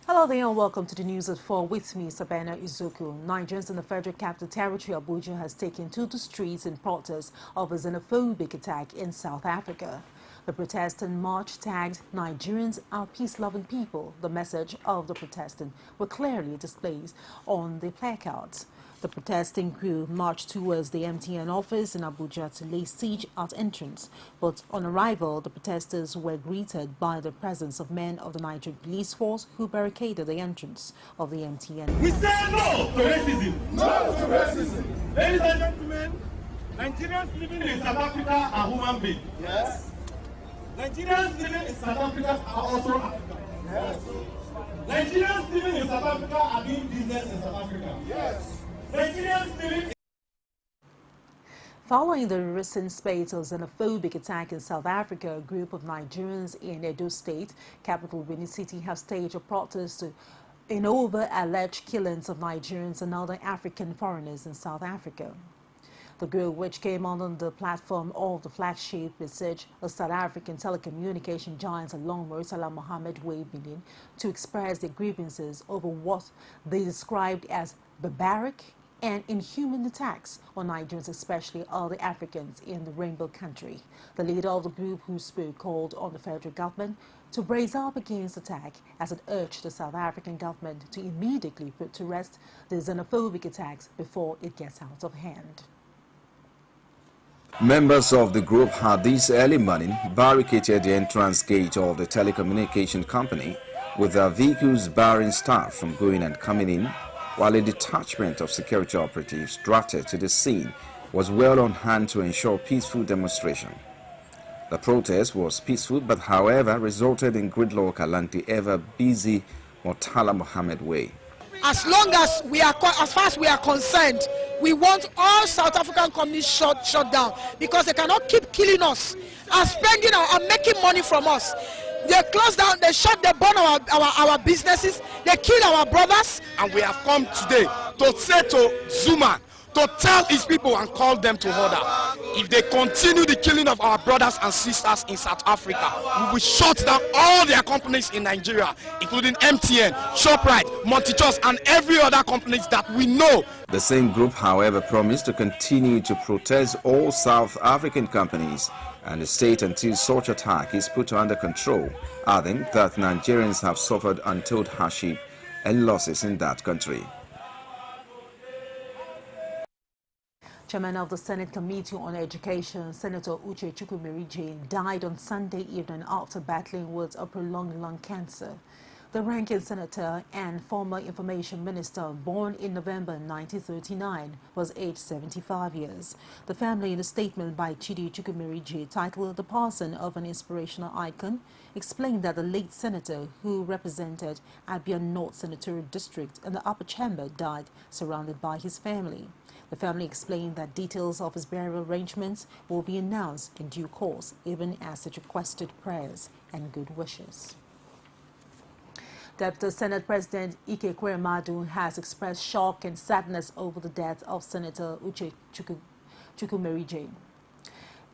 Hello there and welcome to the news at 4 with me, Sabena Izuku. Nigerians in the Federal Capital Territory, Abuja, has taken to the streets in protest of a xenophobic attack in South Africa. The protestant march tagged "Nigerians are peace-loving people." The message of the protestant were clearly displayed on the placards. The protesting crew marched towards the MTN office in Abuja to lay siege at entrance, but on arrival, the protesters were greeted by the presence of men of the Nigerian police force who barricaded the entrance of the MTN. We say no to racism! No to racism! Ladies and gentlemen, Nigerians living in South Africa are human beings. Yes. Nigerians living in South Africa are also African. Yes. Nigerians living in South Africa are doing business in South Africa. Yes. Nigerians living. Following the recent spate of xenophobic attack in South Africa, a group of Nigerians in Imo State, capital Benin City, have staged a protest in over alleged killings of Nigerians and other African foreigners in South Africa. The group, which came on the platform of the flagship research of South African telecommunication giants along Lalong Mohammed Way, Benin, to express their grievances over what they described as barbaric and inhuman attacks on Nigerians, especially other Africans in the Rainbow Country. The leader of the group who spoke called on the federal government to brace up against the attack, as it urged the South African government to immediately put to rest the xenophobic attacks before it gets out of hand. Members of the group had this early morning barricaded the entrance gate of the telecommunication company with their vehicles barring staff from going and coming in, while a detachment of security operatives drafted to the scene was well on hand to ensure peaceful demonstration. The protest was peaceful, but however resulted in gridlock along the ever-busy Murtala Mohammed Way. As long as as far as we are concerned, we want all South African companies shut down, because they cannot keep killing us and spending and making money from us. They close down, they shut, they burn our businesses, they kill our brothers. And we have come today to say to Zuma, to tell his people and call them to order. If they continue the killing of our brothers and sisters in South Africa, we will shut down all their companies in Nigeria, including MTN, ShopRite, Montichos, and every other companies that we know. The same group, however, promised to continue to protest all South African companies and the state until such attack is put under control, adding that Nigerians have suffered untold hardship and losses in that country. Chairman of the Senate Committee on Education, Senator Uche Chukwumerije, died on Sunday evening after battling with a prolonged lung cancer. The ranking senator and former information minister, born in November 1939, was aged 75 years. The family, in a statement by Chidi Chukwumerije titled "The Passing of an Inspirational Icon," explained that the late senator, who represented Abia North Senatorial District in the upper chamber, died surrounded by his family. The family explained that details of his burial arrangements will be announced in due course, even as it requested prayers and good wishes. Deputy Senate President Ike Ekweremadu has expressed shock and sadness over the death of Senator Uche Chukwumerije.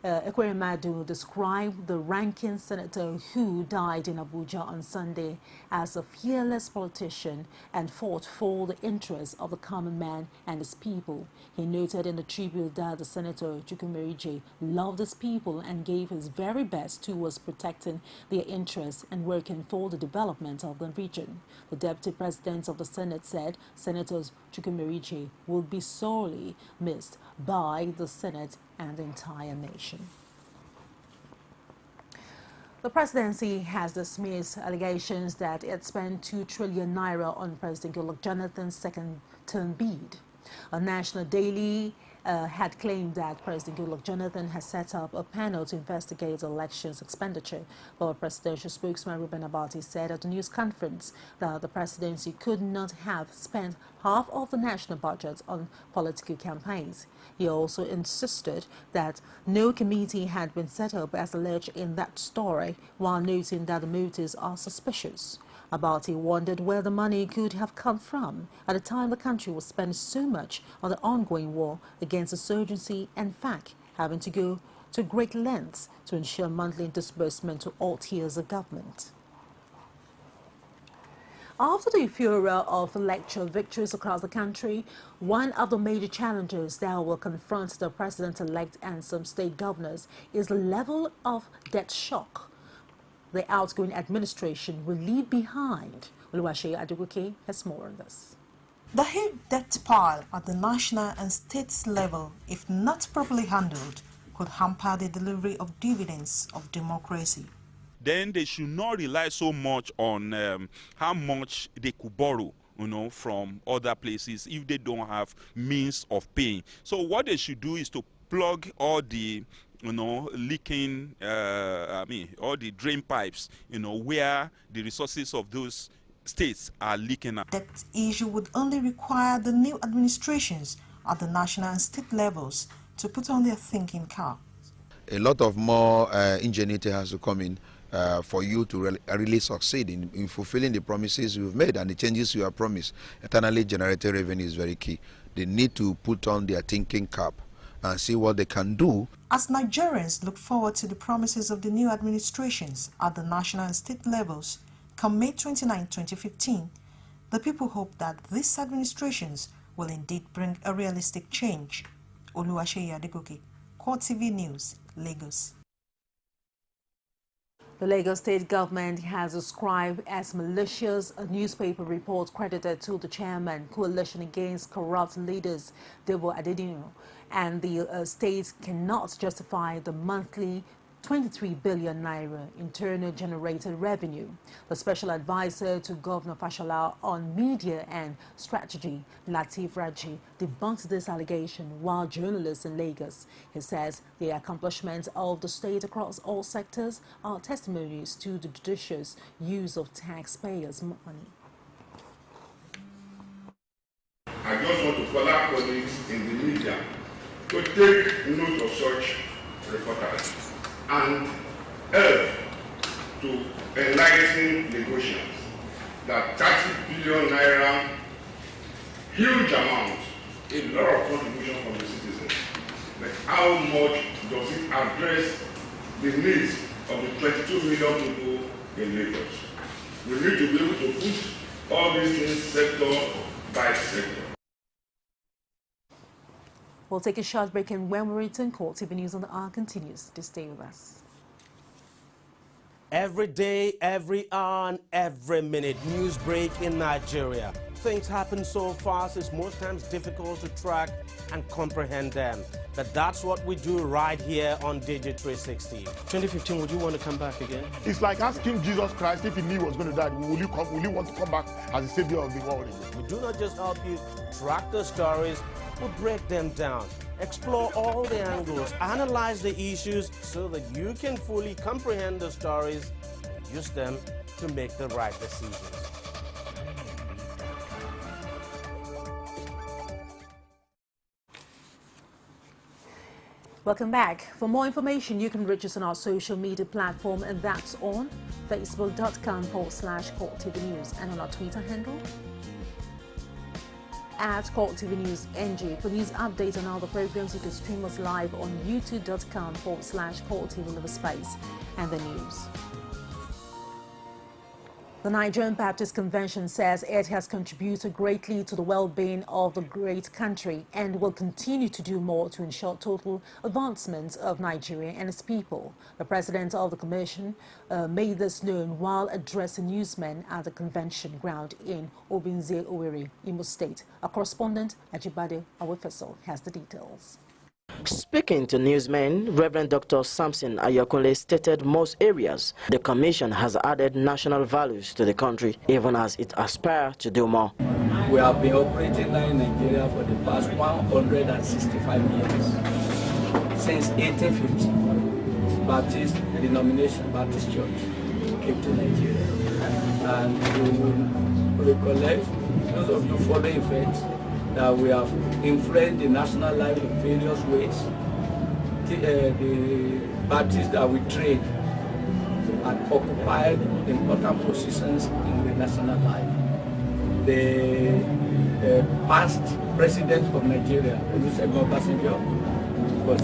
Ekweremadu described the ranking senator who died in Abuja on Sunday as a fearless politician and fought for the interests of the common man and his people. He noted in the tribute that the Senator Chukwumerije loved his people and gave his very best towards protecting their interests and working for the development of the region. The Deputy President of the Senate said Senator Chukwumerije will be sorely missed by the Senate and the entire nation. The presidency has dismissed allegations that it spent 2 trillion naira on President Goodluck Jonathan's second-term bid. A national daily had claimed that President Goodluck Jonathan has set up a panel to investigate the election's expenditure, but presidential spokesman Reuben Abati said at a news conference that the presidency could not have spent half of the national budget on political campaigns. He also insisted that no committee had been set up as alleged in that story, while noting that the motives are suspicious. Abati wondered where the money could have come from at a time the country was spending so much on the ongoing war against insurgency and FAC, having to go to great lengths to ensure monthly disbursement to all tiers of government. After the furor of electoral victories across the country, one of the major challenges that will confront the president-elect and some state governors is the level of debt shock the outgoing administration will leave behind. Oluwaseyi Adegoke has more on this. The huge debt pile at the national and state level, if not properly handled, could hamper the delivery of dividends of democracy. Then they should not rely so much on how much they could borrow, from other places if they don't have means of paying. So what they should do is to plug all the, leaking, all the drain pipes, where the resources of those states are leaking out. Debt issue would only require the new administrations at the national and state levels to put on their thinking cap. A lot of more ingenuity has to come in for you to really succeed in fulfilling the promises you've made and the changes you have promised. Internally generated revenue is very key. They need to put on their thinking cap and see what they can do. As Nigerians look forward to the promises of the new administrations at the national and state levels, come May 29, 2015, the people hope that these administrations will indeed bring a realistic change. Oluwaseyi Adegoke, CoreTV News, Lagos. The Lagos State Government has described as malicious a newspaper report credited to the chairman, Coalition Against Corrupt Leaders, Debo Adedino, and the state cannot justify the monthly 23 billion naira internal generated revenue. The special advisor to Governor Fashola on media and strategy, Lateef Raji, debunked this allegation while journalists in Lagos. He says the accomplishments of the state across all sectors are testimonies to the judicious use of taxpayers' money. I just want to call our colleagues in the media to take note of such reportages and help to enlighten negotiations that 30 billion naira, huge amount, a lot of contribution from the citizens, but how much does it address the needs of the 22 million people in Lagos? We need to be able to put all these things sector by sector. We'll take a short break, and when we return, CoreTV News on the Hour continues. To stay with us. Every day, every hour, and every minute, news break in Nigeria. Things happen so fast, it's most times difficult to track and comprehend them. But that's what we do right here on Digit 360. 2015, would you want to come back again? It's like asking Jesus Christ if he knew he was going to die, will you want to come back as the savior of the world again? We do not just help you track the stories, we break them down, explore all the angles, analyze the issues so that you can fully comprehend the stories and use them to make the right decisions. Welcome back. For more information, you can reach us on our social media platform, and that's on facebook.com/CoreTV News and on our Twitter handle at CoreTV News NG. For news updates on all the programs, you can stream us live on youtube.com/CoreTV Live Space and the news. The Nigerian Baptist Convention says it has contributed greatly to the well-being of the great country and will continue to do more to ensure total advancement of Nigeria and its people. The president of the commission made this known while addressing newsmen at the convention ground in Obinze, Owerri, Imo State. Our correspondent, Ajibade Awefeso, has the details. Speaking to newsmen, Reverend Dr. Samson Ayokunle stated most areas the Commission has added national values to the country, even as it aspires to do more. We have been operating now in Nigeria for the past 165 years, since 1850. Baptist denomination, Baptist Church, came to Nigeria. And you will recollect, those of you following faith, that we have influenced the national life in various ways. The Baptists that we trained and occupied important positions in the national life. The past president of Nigeria, Olusegun Obasanjo, was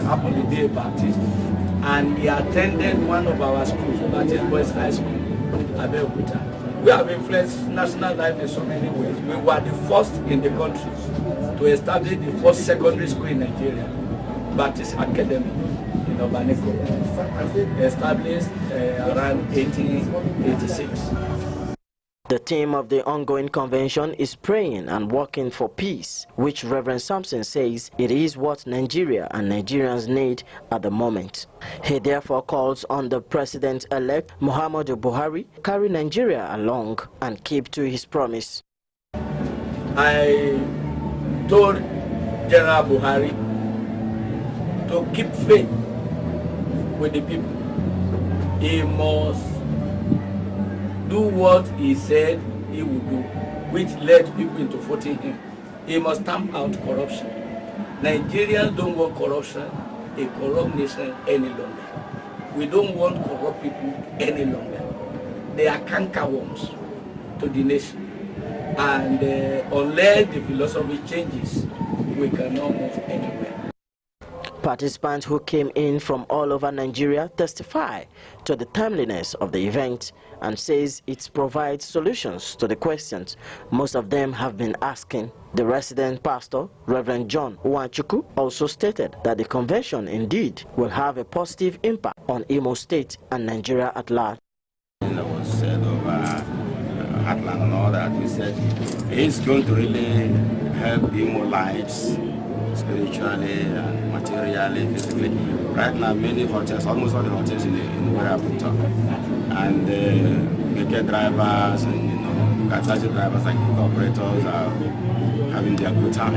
happily a Baptist, and he attended one of our schools, Baptist Boys High School, Abeokuta. We have influenced national life in so many ways. We were the first in the country to establish the first secondary school in Nigeria, Baptist Academy in Obaneko, established around 1886. The theme of the ongoing convention is praying and working for peace, which Reverend Sampson says it is what Nigeria and Nigerians need at the moment. He therefore calls on the President-elect Muhammadu Buhari to carry Nigeria along and keep to his promise. I told General Buhari to keep faith with the people. He must do what he said he would do, which led people into voting him. He must stamp out corruption. Nigerians don't want corruption, a corrupt nation any longer. We don't want corrupt people any longer. They are cankerworms to the nation. And unless the philosophy changes, we cannot move anywhere. Participants who came in from all over Nigeria testify to the timeliness of the event and says it provides solutions to the questions most of them have been asking. The resident pastor, Reverend John Uwachuku, also stated that the convention indeed will have a positive impact on Imo State and Nigeria at large. That was said over Heartland and all that. We said it's going to really help Imo lives spiritually and materially, physically. Right now, many hotels, almost all the hotels in the area are booked up. And keke drivers and taxi drivers, like the operators, are having their good time.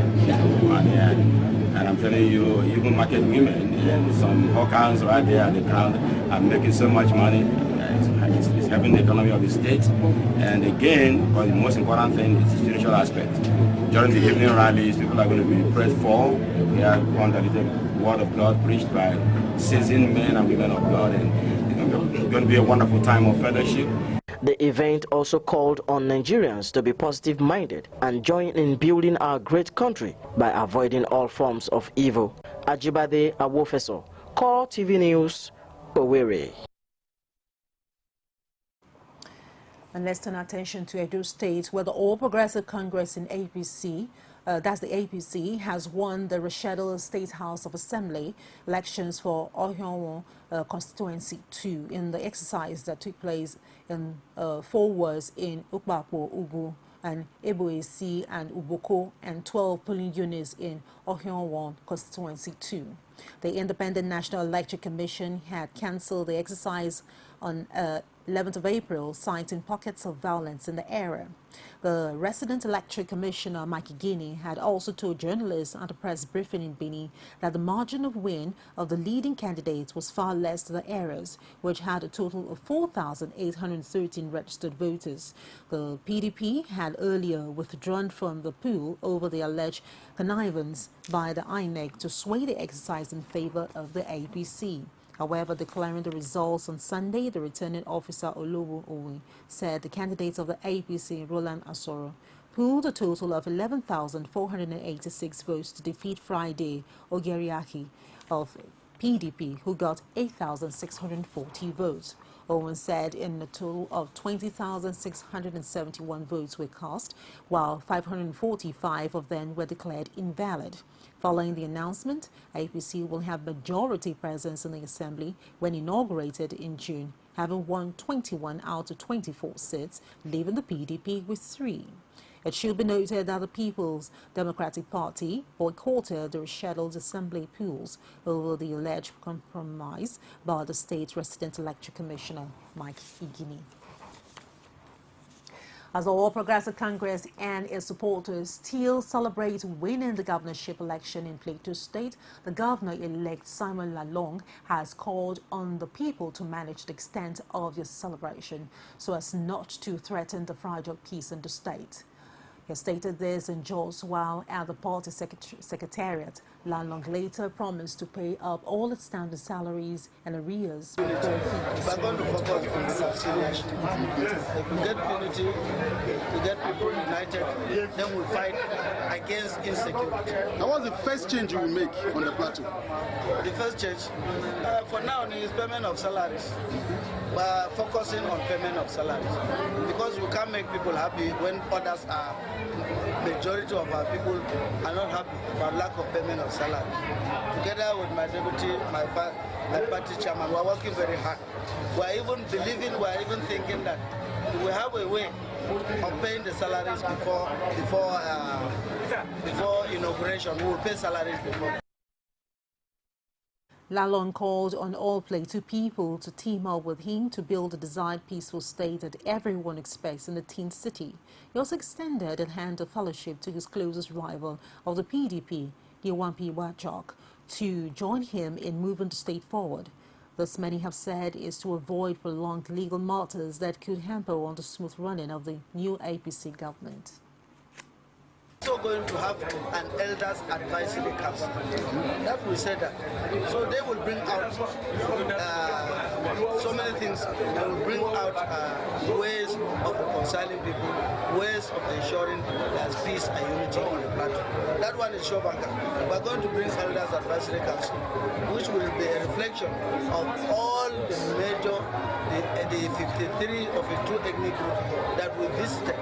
And I'm telling you, even market women and some hawkers right there at the ground are making so much money. It's helping the economy of the state. And again, but the most important thing is the spiritual aspect. During the evening rallies, people are going to be prayed for. We have one that is the word of God preached by seasoned men and women of God, and it's going to be a wonderful time of fellowship. The event also called on Nigerians to be positive-minded and join in building our great country by avoiding all forms of evil. Ajibade Awofeso, CoreTV News, Owerri. And let's turn our attention to Edo State, where the All Progressive Congress in APC, that's the APC, has won the rescheduled State House of Assembly elections for Ohyonwo Constituency 2 in the exercise that took place in 4 wards in Ukpapo, Ugu, and Eboesi and Uboko, and 12 polling units in Ohyonwo Constituency 2. The Independent National Electoral Commission had cancelled the exercise on 11th of April, citing pockets of violence in the area. The resident electoral commissioner, Mike Guinea, had also told journalists at a press briefing in Benin that the margin of win of the leading candidates was far less than the areas, which had a total of 4,813 registered voters. The PDP had earlier withdrawn from the pool over the alleged connivance by the INEC to sway the exercise in favor of the APC. However, declaring the results on Sunday, the returning officer Olowo Owe said the candidates of the APC, Roland Asoro, pooled a total of 11,486 votes to defeat Friday Ogeriaki of PDP, who got 8,640 votes. Owen said in a total of 20,671 votes were cast, while 545 of them were declared invalid. Following the announcement, APC will have majority presence in the Assembly when inaugurated in June, having won 21 out of 24 seats, leaving the PDP with 3. It should be noted that the People's Democratic Party boycotted the rescheduled Assembly polls over the alleged compromise by the state resident electoral commissioner, Mike Igini. As the All Progressive Congress and its supporters still celebrate winning the governorship election in Plateau State, the governor-elect Simon Lalong has called on the people to manage the extent of this celebration so as not to threaten the fragile peace in the state. He stated this in Jos while at the party secretariat. Lalong later promised to pay up all its standing salaries and arrears before he is going to focus on reconciliation. If we get unity, we get people united, then we fight against insecurity. Now, what's the first change you will make on the plateau? The first change, for now, is payment of salaries. focusing on payment of salaries, because we can't make people happy when others are, majority of our people are not happy about lack of payment of salary. Together with my deputy, my party chairman, we are working very hard. We are even thinking that we have a way of paying the salaries before inauguration. We will pay salaries before. Lalong called on all Plateau people to team up with him to build the desired peaceful state that everyone expects in the teen city. He also extended a hand of fellowship to his closest rival of the PDP, P. Wachok, to join him in moving the state forward. This, many have said, is to avoid prolonged legal matters that could hamper on the smooth running of the new APC government. Also going to have an elders advisory council. That we said that. So they will bring out so many things. They will bring out ways of reconciling people, ways of ensuring there's peace and unity on the plateau. That one is Shobaka. We're going to bring elders advisory council, which will be a reflection of all the major, the 53 of the two ethnic groups that we visited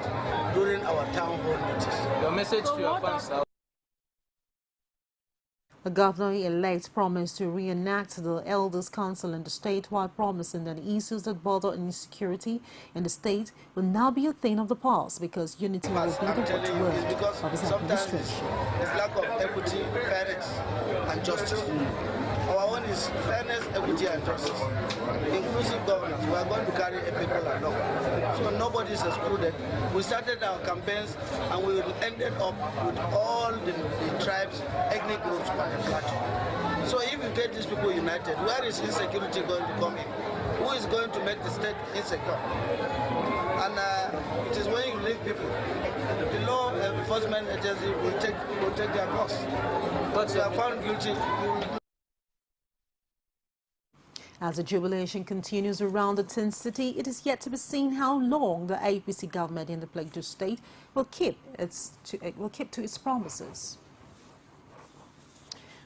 during our town hall meetings. Your message to your fans. The governor-elect promised to reenact the Elders' Council in the state while promising that issues that bother insecurity in the state will now be a thing of the past because unity will be the watchword of his administration. There's lack of equity, fairness, and justice. Our one is fairness, equity, and justice. Inclusive governance. We are going to carry a people along. So nobody is excluded. We started our campaigns and we ended up with all the tribes, ethnic groups on the plateau. So if you get these people united, where is insecurity going to come in? Who is going to make the state insecure? And it is when you leave people, the law enforcement agency will take their course. But if you are found guilty, you will. As the jubilation continues around the teen city, it is yet to be seen how long the APC government in the Plateau state will keep to its promises.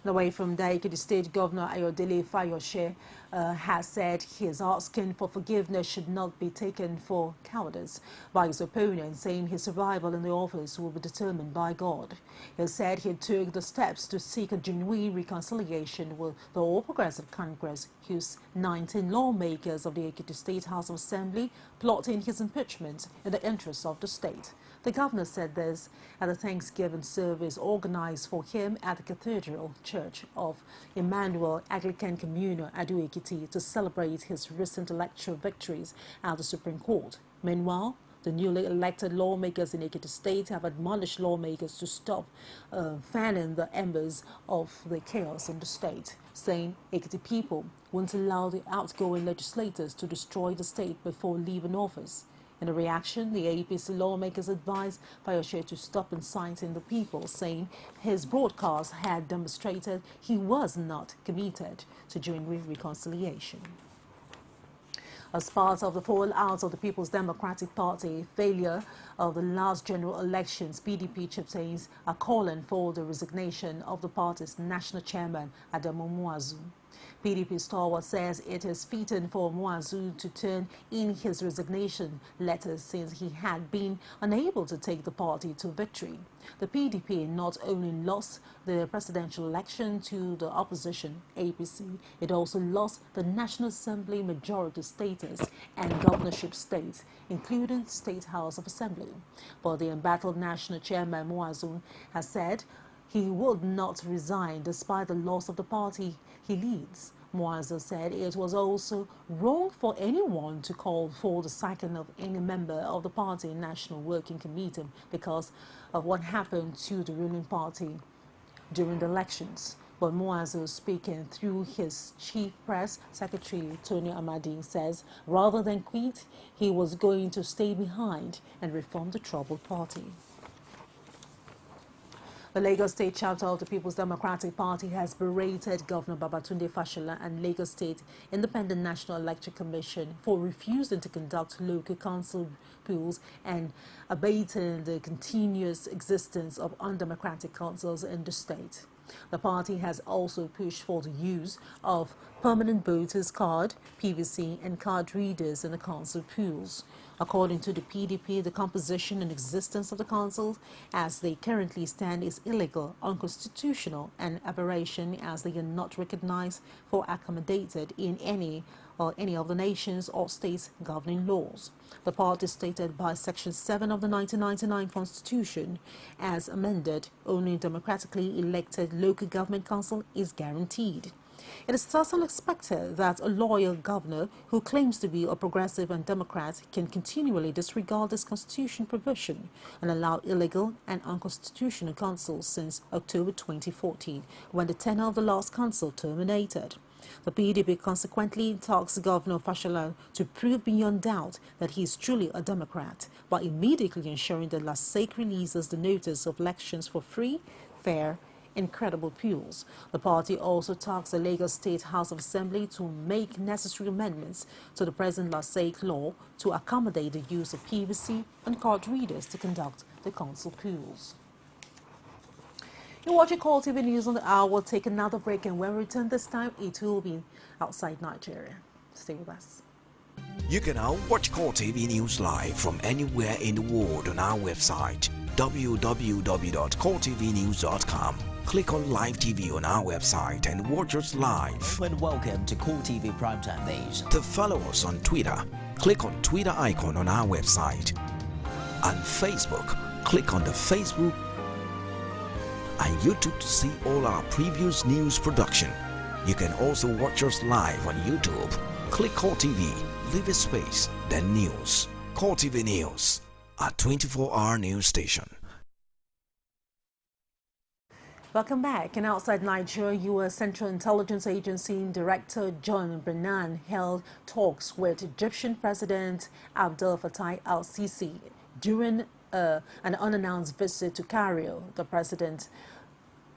Away from Daiki, the State Governor Ayodele Fayose has said his asking for forgiveness should not be taken for cowardice by his opponent, saying his survival in the office will be determined by God. He said he took the steps to seek a genuine reconciliation with the All Progressive Congress, whose 19 lawmakers of the Ekiti State House of Assembly plotting his impeachment in the interests of the state. The governor said this at a Thanksgiving service organized for him at the Cathedral Church of Emmanuel Anglican Communion at Ekiti to celebrate his recent electoral victories at the Supreme Court. Meanwhile, the newly elected lawmakers in Ekiti State have admonished lawmakers to stop fanning the embers of the chaos in the state, saying Ekiti people won't allow the outgoing legislators to destroy the state before leaving office. In a reaction, the APC lawmakers advised Fayose to stop inciting the people, saying his broadcast had demonstrated he was not committed to genuine reconciliation. As part of the fallout of the People's Democratic Party failure of the last general elections, PDP chieftains are calling for the resignation of the party's national chairman, Adamu Muazu. PDP stalwart says it is fitting for Muazu to turn in his resignation letter since he had been unable to take the party to victory. The PDP not only lost the presidential election to the opposition, APC, it also lost the National Assembly majority status and governorship states, including State House of Assembly. But the embattled national chairman Muazu has said he would not resign despite the loss of the party he leads. Muazu said it was also wrong for anyone to call for the sacking of any member of the party National Working Committee because of what happened to the ruling party during the elections. But Muazu, speaking through his chief press secretary, Tony Amadi, says rather than quit, he was going to stay behind and reform the troubled party. The Lagos State chapter of the People's Democratic Party has berated Governor Babatunde Fashola and Lagos State Independent National Electoral Commission for refusing to conduct local council polls and abating the continuous existence of undemocratic councils in the state. The party has also pushed for the use of permanent voters card, PVC, and card readers in the council pools. According to the PDP, the composition and existence of the council as they currently stand is illegal, unconstitutional, and aberration, as they are not recognized or accommodated in any of the nation's or states' governing laws. The party stated by Section 7 of the 1999 Constitution, as amended, only democratically elected local government council is guaranteed. It is thus unexpected that a loyal governor who claims to be a progressive and Democrat can continually disregard this constitution provision and allow illegal and unconstitutional councils since October 2014, when the tenure of the last council terminated. The PDP consequently tasked Governor Fashola to prove beyond doubt that he is truly a Democrat by immediately ensuring that LASEC releases the notice of elections for free, fair, and credible polls. The party also tasked the Lagos State House of Assembly to make necessary amendments to the present LASEC law to accommodate the use of PVC and card readers to conduct the council polls. You're watching CoreTV News on the Hour. We'll take another break, and when we return this time, it will be outside Nigeria. Stay with us. You can now watch CoreTV News live from anywhere in the world on our website, www.coretvnews.com. Click on Live TV on our website and watch us live. And welcome to CoreTV Primetime News. To follow us on Twitter, click on Twitter icon on our website. On Facebook, click on the Facebook and YouTube to see all our previous news production. You can also watch us live on YouTube. Click CoreTV, leave a space, then News. CoreTV News, a 24-hour news station. Welcome back. And outside Nigeria, U.S. Central Intelligence Agency Director John Brennan held talks with Egyptian President Abdel Fattah al-Sisi during an unannounced visit to Cairo, the president's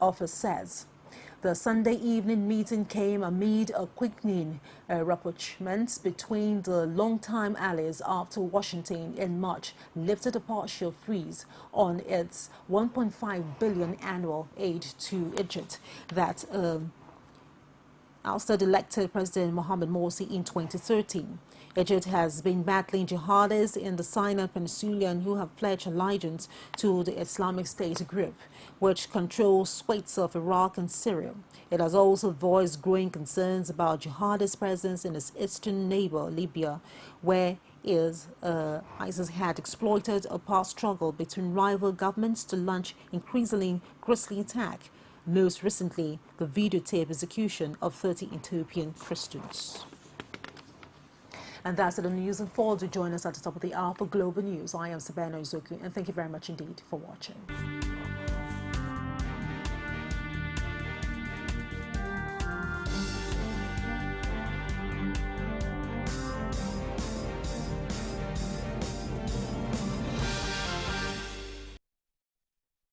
office says. The Sunday evening meeting came amid a quickening rapprochement between the longtime allies after Washington in March lifted a partial freeze on its $1.5 billion annual aid to Egypt that ousted elected President Mohamed Morsi in 2013. Egypt has been battling jihadists in the Sinai Peninsula who have pledged allegiance to the Islamic State group, which controls swathes of Iraq and Syria. It has also voiced growing concerns about jihadist presence in its eastern neighbor, Libya, where ISIS had exploited a past struggle between rival governments to launch increasingly grisly attack, most recently the videotaped execution of 30 Ethiopian Christians. And that's the news and forward to join us at the top of the hour for Global News. I am Sabena Izoku, and thank you very much indeed for watching.